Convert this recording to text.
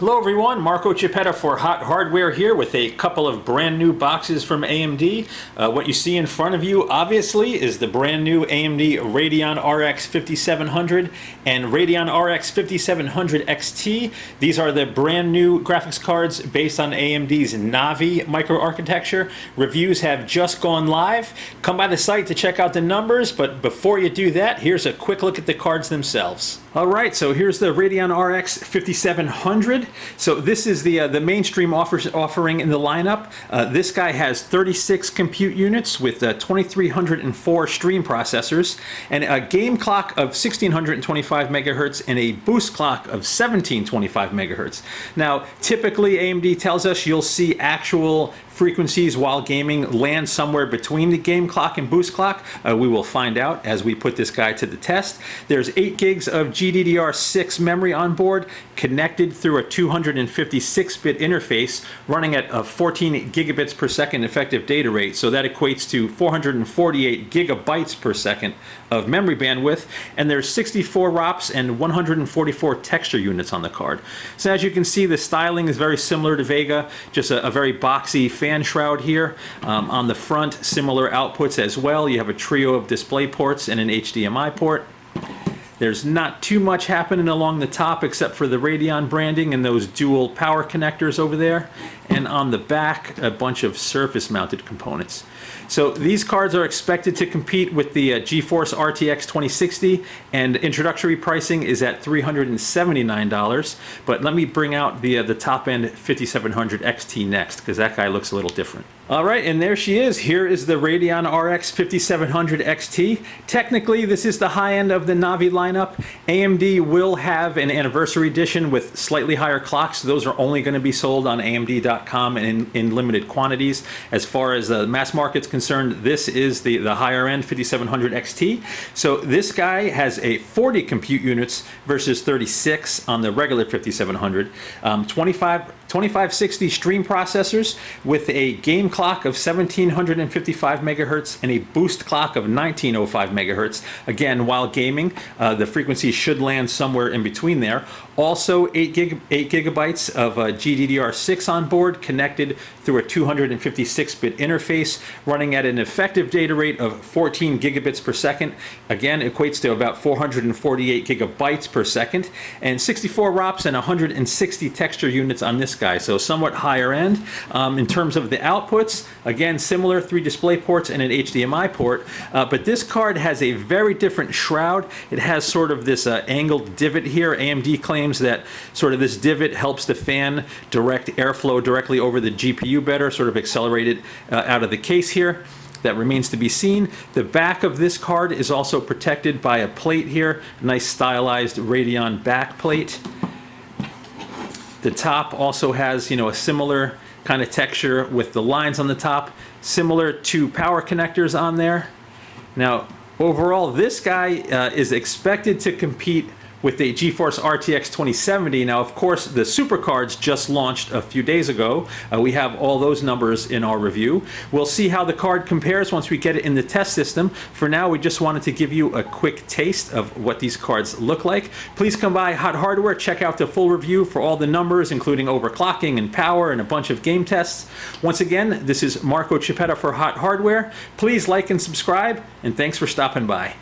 Hello everyone, Marco Chiappetta for Hot Hardware here with a couple of brand new boxes from AMD. What you see in front of you obviously is the brand new AMD Radeon RX 5700 and Radeon RX 5700 XT. These are the brand new graphics cards based on AMD's Navi microarchitecture. Reviews have just gone live. Come by the site to check out the numbers, but before you do that, here's a quick look at the cards themselves. Alright, so here's the Radeon RX 5700. So this is the mainstream offering in the lineup. This guy has 36 compute units with 2304 stream processors and a game clock of 1625 megahertz and a boost clock of 1725 megahertz. Now, typically AMD tells us you'll see actual frequencies while gaming land somewhere between the game clock and boost clock. We will find out as we put this guy to the test. There's 8 gigs of GDDR6 memory on board, connected through a 256-bit interface running at a 14 gigabits per second effective data rate. So that equates to 448 gigabytes per second of memory bandwidth, and there's 64 ROPs and 144 texture units on the card. So as you can see, the styling is very similar to Vega, just a very boxy fan shroud here. On the front, similar outputs as well. You have a trio of display ports and an HDMI port. There's not too much happening along the top except for the Radeon branding and those dual power connectors over there. And on the back, a bunch of surface-mounted components. So these cards are expected to compete with the GeForce RTX 2060, and introductory pricing is at $379. But let me bring out the top-end 5700 XT next, because that guy looks a little different. All right, and there she is. Here is the Radeon RX 5700 XT. Technically, this is the high end of the Navi lineup. AMD will have an anniversary edition with slightly higher clocks. Those are only going to be sold on AMD.com and in limited quantities. As far as the mass market's concerned, this is the higher end 5700 XT. So this guy has a 40 compute units versus 36 on the regular 5700. 2560 stream processors with a game clock of 1755 megahertz and a boost clock of 1905 megahertz. Again, while gaming, the frequency should land somewhere in between there. Also, 8 gigabytes of GDDR6 on board, connected through a 256-bit interface, running at an effective data rate of 14 gigabits per second. Again, equates to about 448 gigabytes per second, and 64 ROPs and 160 texture units on this guy, so somewhat higher end. In terms of the outputs, again, similar 3 display ports and an HDMI port, but this card has a very different shroud. It has sort of this angled divot here. AMD claims that sort of this divot helps the fan direct airflow directly over the GPU better, sort of accelerate it out of the case here. That remains to be seen. The back of this card is also protected by a plate here, a nice stylized Radeon back plate. The top also has, a similar kind of texture with the lines on the top, similar to power connectors on there. Now, overall, this guy is expected to compete with the GeForce RTX 2070. Now, of course, the super cards just launched a few days ago. We have all those numbers in our review. We'll see how the card compares once we get it in the test system. For now, we just wanted to give you a quick taste of what these cards look like. Please come by Hot Hardware, check out the full review for all the numbers, including overclocking and power and a bunch of game tests. Once again, this is Marco Chiappetta for Hot Hardware. Please like and subscribe, and thanks for stopping by.